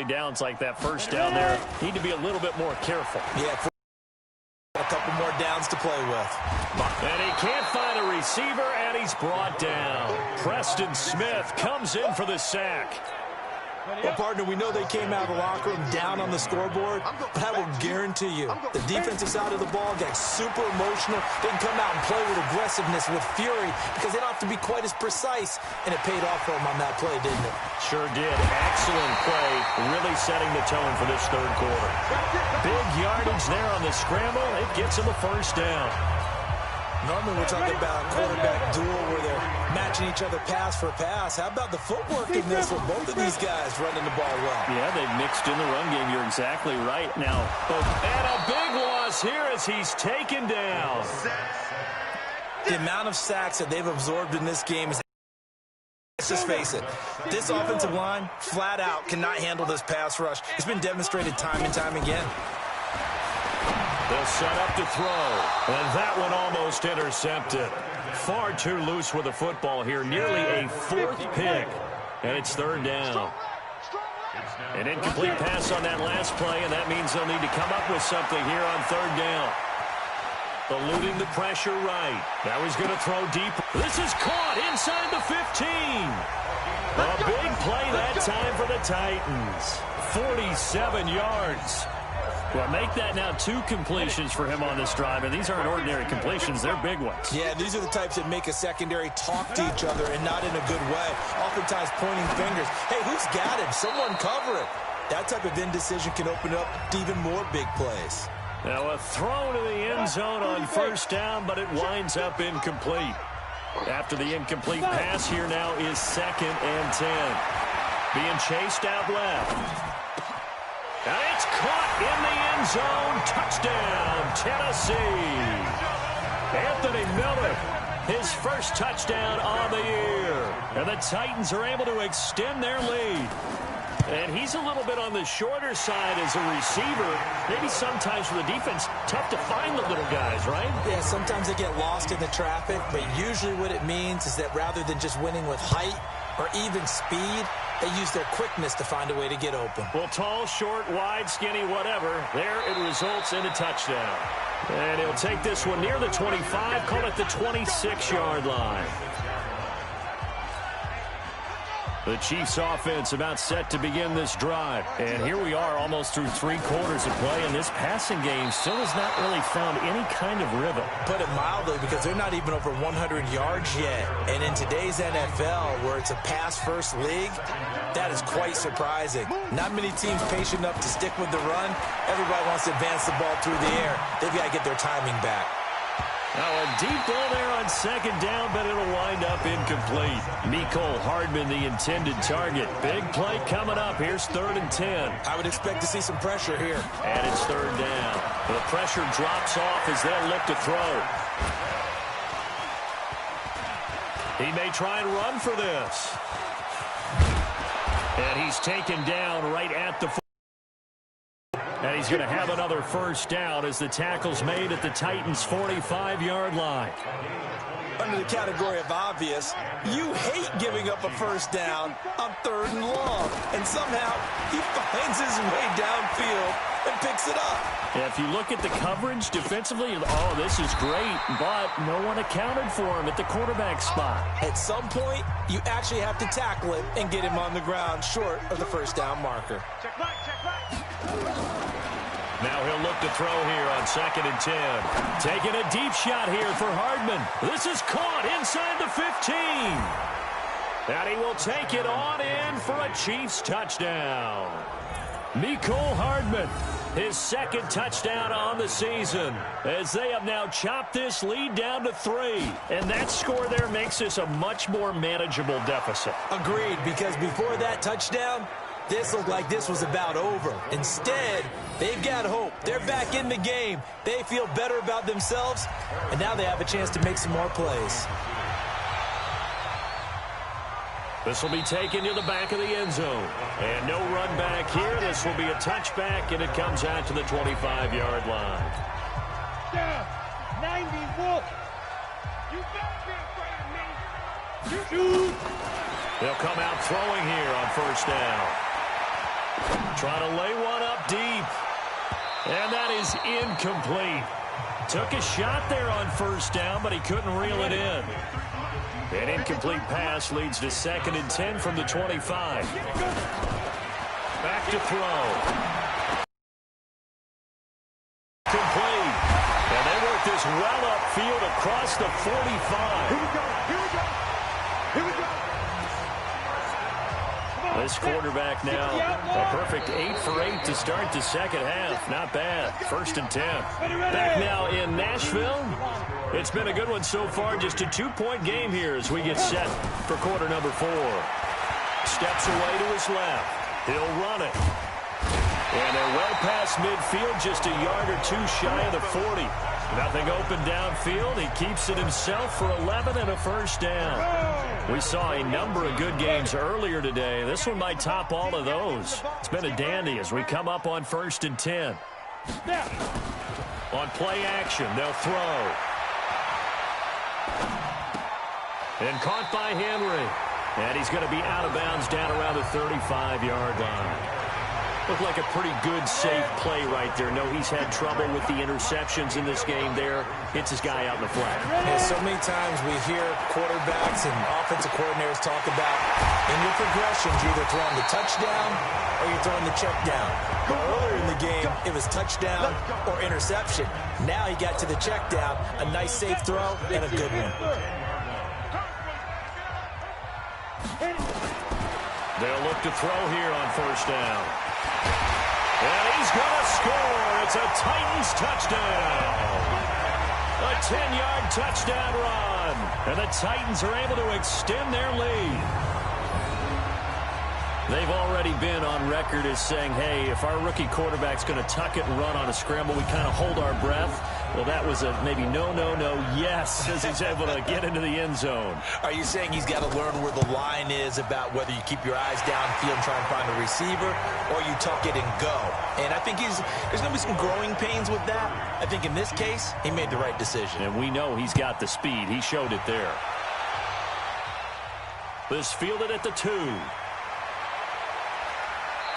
downs like that first down there, need to be a little bit more careful. Yeah, a couple more downs to play with. And he can't find a receiver, and he's brought down. Preston Smith comes in for the sack. Well, partner, we know they came out of the locker room down on the scoreboard, but I will guarantee you the defensive side of the ball got super emotional. They can come out and play with aggressiveness, with fury, because they don't have to be quite as precise, and it paid off for them on that play, didn't it? Sure did. Excellent play, really setting the tone for this third quarter. Big yardage there on the scramble. It gets him a first down. Normally we're talking about a quarterback duel where they're matching each other pass for pass. How about the footwork in this with both of these guys running the ball well? Yeah, they've mixed in the run game. You're exactly right. Now, and a big loss here as he's taken down. The amount of sacks that they've absorbed in this game is... Let's just face it. This offensive line, flat out, cannot handle this pass rush. It's been demonstrated time and time again. They'll set up to throw, and that one almost intercepted. Far too loose with the football here, nearly a fourth pick, and it's third down. An incomplete pass on that last play, and that means they'll need to come up with something here on third down. Eluding the pressure right. Now he's going to throw deep. This is caught inside the 15. A big play that time for the Titans. 47 yards. Well, make that now 2 completions for him on this drive, and these aren't ordinary completions. They're big ones. Yeah, these are the types that make a secondary talk to each other and not in a good way. Oftentimes pointing fingers. Hey, who's got him? Someone cover it. That type of indecision can open up to even more big plays. Now a throw to the end zone on first down, but it winds up incomplete. After the incomplete pass, here now is 2nd and 10. Being chased out left. And it's caught in the end zone. Touchdown, Tennessee. Anthony Miller, his first touchdown on the year. And the Titans are able to extend their lead. And he's a little bit on the shorter side as a receiver. Maybe sometimes for the defense, tough to find the little guys, right? Yeah, sometimes they get lost in the traffic, but usually what it means is that rather than just winning with height or even speed, they use their quickness to find a way to get open. Well, tall, short, wide, skinny, whatever. There it results in a touchdown. And he'll take this one near the 25, call it the 26-yard line. The Chiefs offense about set to begin this drive. And here we are almost through 3 quarters of play, and this passing game still has not really found any kind of rhythm. Put it mildly, because they're not even over 100 yards yet. And in today's NFL, where it's a pass-first league, that is quite surprising. Not many teams patient enough to stick with the run. Everybody wants to advance the ball through the air. They've got to get their timing back. Now a deep ball there on 2nd down, but it'll wind up incomplete. Mecole Hardman, the intended target. Big play coming up. Here's 3rd and 10. I would expect to see some pressure here. And it's 3rd down. The pressure drops off as they'll look to throw. He may try and run for this. And he's taken down right at the 40. And he's going to have another first down as the tackle's made at the Titans' 45-yard line. Under the category of obvious, you hate giving up a first down on 3rd and long. And somehow he finds his way downfield and picks it up. Yeah, if you look at the coverage defensively, oh, this is great, but no one accounted for him at the quarterback spot. At some point, you actually have to tackle him and get him on the ground short of the first down marker. Check back, check back. Now he'll look to throw here on 2nd and 10. Taking a deep shot here for Hardman. This is caught inside the 15. And he will take it on in for a Chiefs touchdown. Mecole Hardman, his 2nd touchdown on the season, as they have now chopped this lead down to 3. And that score there makes this a much more manageable deficit. Agreed, because before that touchdown, this looked like this was about over. Instead, they've got hope. They're back in the game. They feel better about themselves, and now they have a chance to make some more plays. This will be taken to the back of the end zone. And no run back here. This will be a touchback, and it comes out to the 25-yard line. Down. 91. You better be afraid of me. You shoot. They'll come out throwing here on first down. Trying to lay one up deep. And that is incomplete. Took a shot there on first down, but he couldn't reel it in. An incomplete pass leads to 2nd and 10 from the 25. Back to throw. Complete. And they work this well upfield across the 45. Here we go. Here we go. Here we go. This quarterback now, a perfect 8 for 8 to start the second half. Not bad. 1st and 10. Back now in Nashville. It's been a good one so far. Just a 2-point game here as we get set for quarter number 4. Steps away to his left. He'll run it. And they're well past midfield, just a yard or 2 shy of the 40. Nothing open downfield. He keeps it himself for 11 and a first down. We saw a number of good games earlier today. This one might top all of those. It's been a dandy as we come up on 1st and 10. On play action, they'll throw. And caught by Henry. And he's going to be out of bounds down around the 35-yard line. Looked like a pretty good, safe play right there. No, he's had trouble with the interceptions in this game there. Hits his guy out in the flat. Yeah, so many times we hear quarterbacks and offensive coordinators talk about in your progressions, you're either throwing the touchdown or you're throwing the check down. But earlier in the game, it was touchdown or interception. Now he got to the check down, a nice safe throw, and a good one. They'll look to throw here on first down. And he's going to score. It's a Titans touchdown. A 10-yard touchdown run. And the Titans are able to extend their lead. They've already been on record as saying, hey, if our rookie quarterback's going to tuck it and run on a scramble, we kind of hold our breath. Well, that was a maybe no, yes, as he's able to get into the end zone. Are you saying he's got to learn where the line is about whether you keep your eyes downfield and try and find a receiver or you tuck it and go? And I think there's going to be some growing pains with that. I think in this case, he made the right decision. And we know he's got the speed. He showed it there. This fielded at the 2.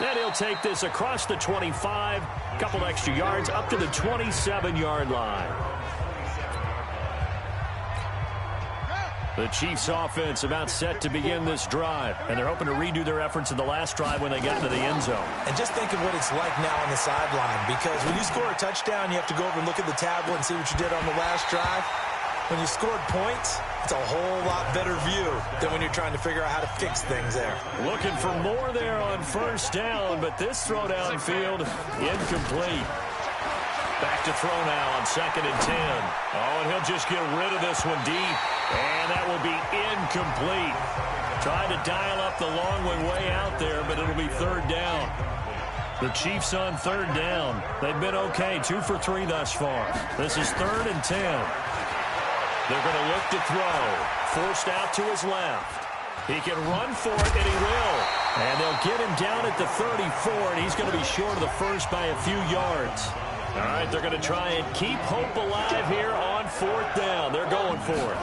Then he'll take this across the 25, couple extra yards, up to the 27-yard line. The Chiefs offense about set to begin this drive, and they're hoping to redo their efforts in the last drive when they got into the end zone. And just think of what it's like now on the sideline, because when you score a touchdown, you have to go over and look at the tablet and see what you did on the last drive. When you scored points, it's a whole lot better view than when you're trying to figure out how to fix things there. Looking for more there on first down, but this throw downfield incomplete. Back to throw now on 2nd and 10. Oh, and he'll just get rid of this one deep. And that will be incomplete. Tried to dial up the long one way out there, but it'll be 3rd down. The Chiefs on 3rd down. They've been okay, 2 for 3 thus far. This is 3rd and 10. They're going to look to throw. Forced out to his left. He can run for it, and he will. And they'll get him down at the 34, and he's going to be short of the first by a few yards. All right, they're going to try and keep hope alive here on 4th down. They're going for it.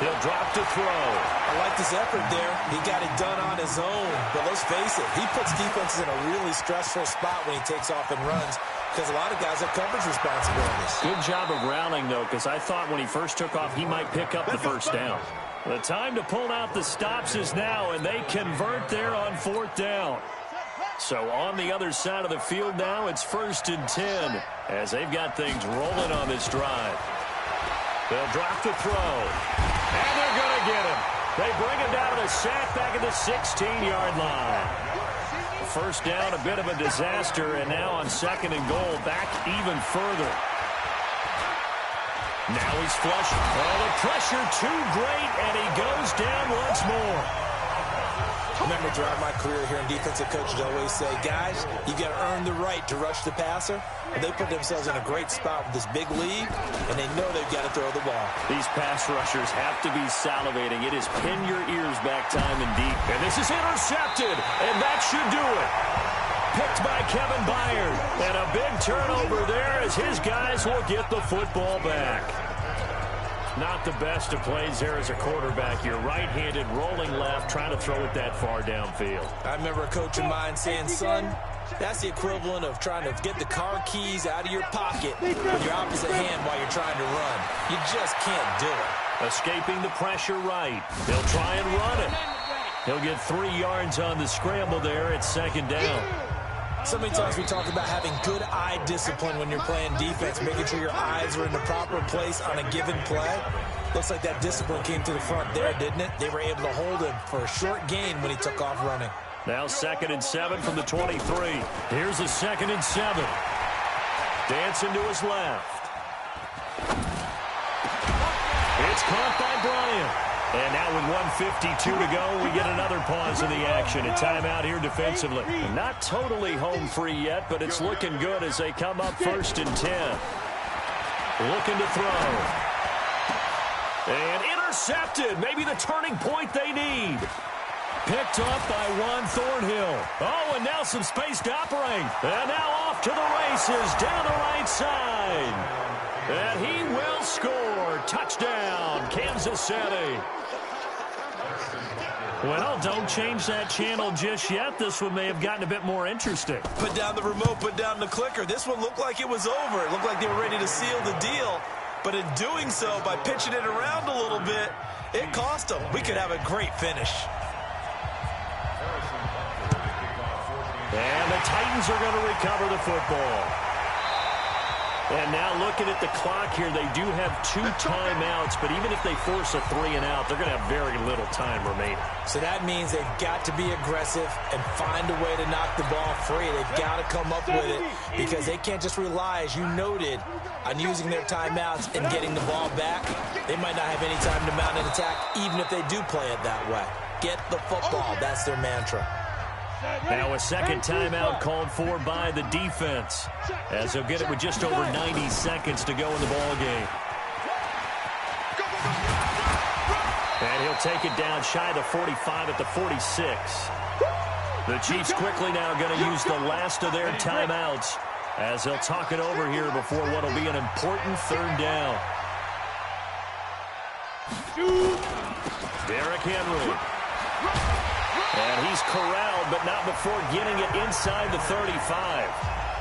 He'll drop to throw. I like this effort there. He got it done on his own. But let's face it, he puts defenses in a really stressful spot when he takes off and runs, because a lot of guys have coverage responsibilities. Good job of rallying, though, because I thought when he first took off, he might pick up the first down. The time to pull out the stops is now, and they convert there on 4th down. So on the other side of the field now, it's 1st and 10, as they've got things rolling on this drive. They'll drop the throw, and they're going to get him. They bring him down to the sack back at the 16-yard line. First down, a bit of a disaster, and now on 2nd and goal, back even further. Now he's flush. Oh, the pressure too great, and he goes down once more. Remember, throughout my career here in defensive coaches, I always say, guys, you got to earn the right to rush the passer. And they put themselves in a great spot with this big lead, and they know they've got to throw the ball. These pass rushers have to be salivating. It is pin your ears back time and deep. And this is intercepted, and that should do it. Picked by Kevin Byard. And a big turnover there as his guys will get the football back. Not the best of plays there as a quarterback. You're right-handed, rolling left, trying to throw it that far downfield. I remember a coach of mine saying, son, that's the equivalent of trying to get the car keys out of your pocket with your opposite hand while you're trying to run. You just can't do it. Escaping the pressure right. He'll try and run it. He'll get 3 yards on the scramble there. It's second down. So many times we talk about having good eye discipline when you're playing defense, making sure your eyes are in the proper place on a given play. Looks like that discipline came to the front there, didn't it? They were able to hold him for a short gain when he took off running. Now 2nd and 7 from the 23. Here's a 2nd and 7. Dancing to his left. It's caught by Bryant. And now with 1:52 to go, we get another pause in the action. A timeout here defensively. Not totally home free yet, but it's looking good as they come up 1st and 10. Looking to throw. And intercepted. Maybe the turning point they need. Picked up by Juan Thornhill. Oh, and now some space to operate. And now off to the races down the right side. And he will score. Touchdown, Kansas City. Well, don't change that channel just yet. This one may have gotten a bit more interesting. Put down the remote, put down the clicker. This one looked like it was over. It looked like they were ready to seal the deal. But in doing so, by pitching it around a little bit, it cost them. We could have a great finish. And the Titans are going to recover the football. And now looking at the clock here, they do have 2 timeouts, but even if they force a 3 and out, they're going to have very little time remaining. So that means they've got to be aggressive and find a way to knock the ball free. They've got to come up with it because they can't just rely, as you noted, on using their timeouts and getting the ball back. They might not have any time to mount an attack, even if they do play it that way. Get the football. That's their mantra. Now a second timeout called for by the defense, as they'll get it with just over 90 seconds to go in the ball game. And he'll take it down shy of the 45 at the 46. The Chiefs quickly now going to use the last of their timeouts as they'll talk it over here before what will be an important 3rd down. Derrick Henry. And he's corralled, but not before getting it inside the 35.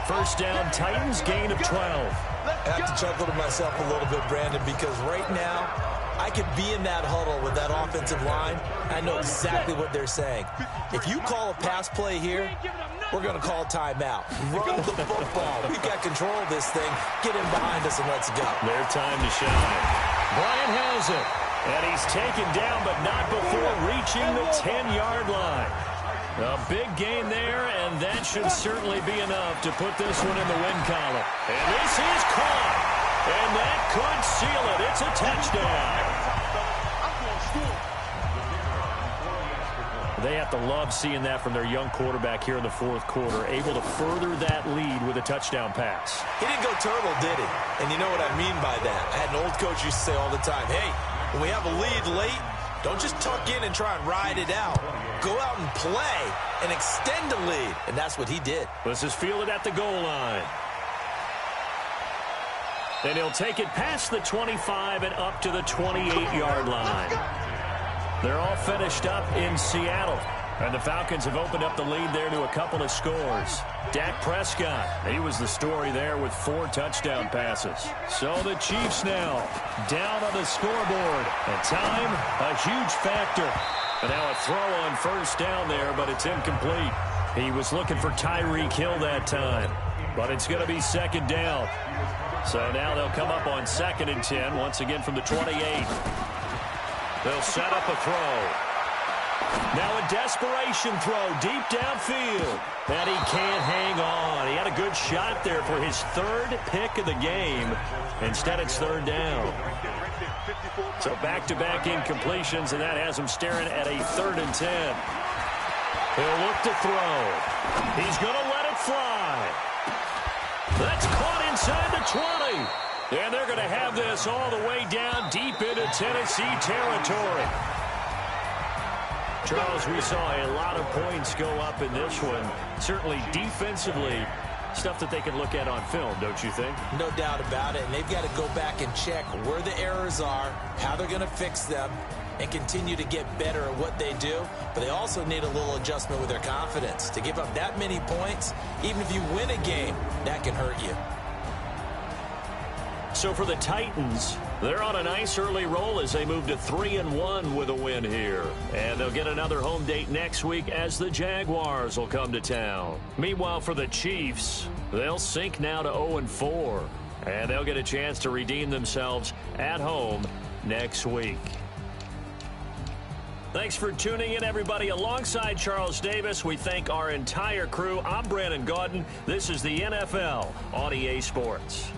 First down, Titans, gain of 12. I have to chuckle to myself a little bit, Brandon, because right now I could be in that huddle with that offensive line. I know exactly what they're saying. If you call a pass play here, we're going to call a timeout. Run the football. We've got control of this thing. Get in behind us and let's go. Their time to shine. Bryant has it. And he's taken down, but not before reaching the 10-yard line. A big gain there, and that should certainly be enough to put this one in the win column. And this is caught. And that could seal it. It's a touchdown. They have to love seeing that from their young quarterback here in the 4th quarter, able to further that lead with a touchdown pass. He didn't go turtle, did he? And you know what I mean by that. I had an old coach used to say all the time, hey, when we have a lead late, don't just tuck in and try and ride it out. Go out and play and extend the lead. And that's what he did. This is fielded at the goal line. And he'll take it past the 25 and up to the 28-yard line. They're all finished up in Seattle. And the Falcons have opened up the lead there to a couple of scores. Dak Prescott, he was the story there with 4 touchdown passes. So the Chiefs now down on the scoreboard. And time, a huge factor. And now a throw on first down there, but it's incomplete. He was looking for Tyreek Hill that time. But it's going to be second down. So now they'll come up on 2nd and 10, once again from the 28. They'll set up a throw. Now a desperation throw deep downfield. And he can't hang on. He had a good shot there for his 3rd pick of the game. Instead, it's 3rd down. So back-to-back incompletions, and that has him staring at a 3rd and 10. He'll look to throw. He's going to let it fly. That's caught inside the 20. And they're going to have this all the way down deep into Tennessee territory. Charles, we saw a lot of points go up in this one. Certainly defensively, Stuff that they can look at on film, don't you think? No doubt about it. And they've got to go back and check where the errors are, how they're going to fix them, and continue to get better at what they do. But they also need a little adjustment with their confidence. To give up that many points, even if you win a game, that can hurt you. So for the Titans, they're on a nice early roll as they move to 3-1 with a win here. And they'll get another home date next week as the Jaguars will come to town. Meanwhile, for the Chiefs, they'll sink now to 0-4. And they'll get a chance to redeem themselves at home next week. Thanks for tuning in, everybody. Alongside Charles Davis, we thank our entire crew. I'm Brandon Gaudin. This is the NFL on EA Sports.